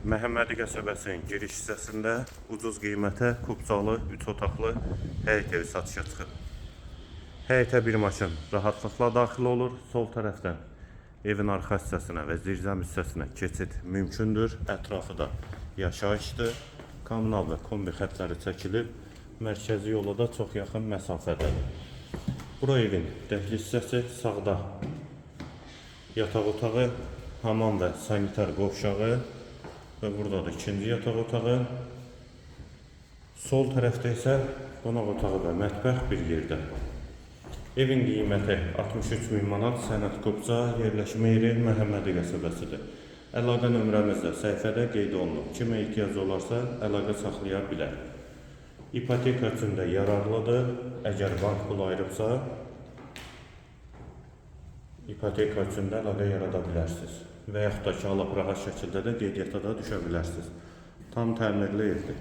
Məhəmmədi qəsəbəsinin giriş hissəsində ucuz qiymətə kubcalı 3 otaqlı həyət evi satışa çıxıb. Həyətə bir maşın rahatlıqla daxil olur. Sol tərəfdən evin arxa hissəsinə və zirzəm hissəsinə keçid mümkündür. Ətrafı da yaşayışdır. Kommunal və kombi xətləri çəkilib. Mərkəzi yola da çox yaxın məsafədədir. Bura evin dəhliz hissəsi, sağda yataq otağı, hamam və sanitar qovşağı və burada da ikinci yataq otağı. Sol tərəfdə isə qonaq otağı və mətbəx bir yerdə. Evin qiyməti 63.000 manat, sənəd kubca, yerləşmə yeri Məhəmmədi qəsəbəsidir. Əlaqə nömrəmiz də səhifədə qeyd olunub. Kimə ehtiyac olarsa əlaqə saxlaya bilər. İpoteka üçün də yararlıdır. Əgər bank pul ayırıbsa, ipoteka üçün də əlaqə yarada bilərsiniz. Və yaxud da ki, alıb rahat şəkildə də qeydiyyata da düşə bilərsiniz. Tam təmirli evdir.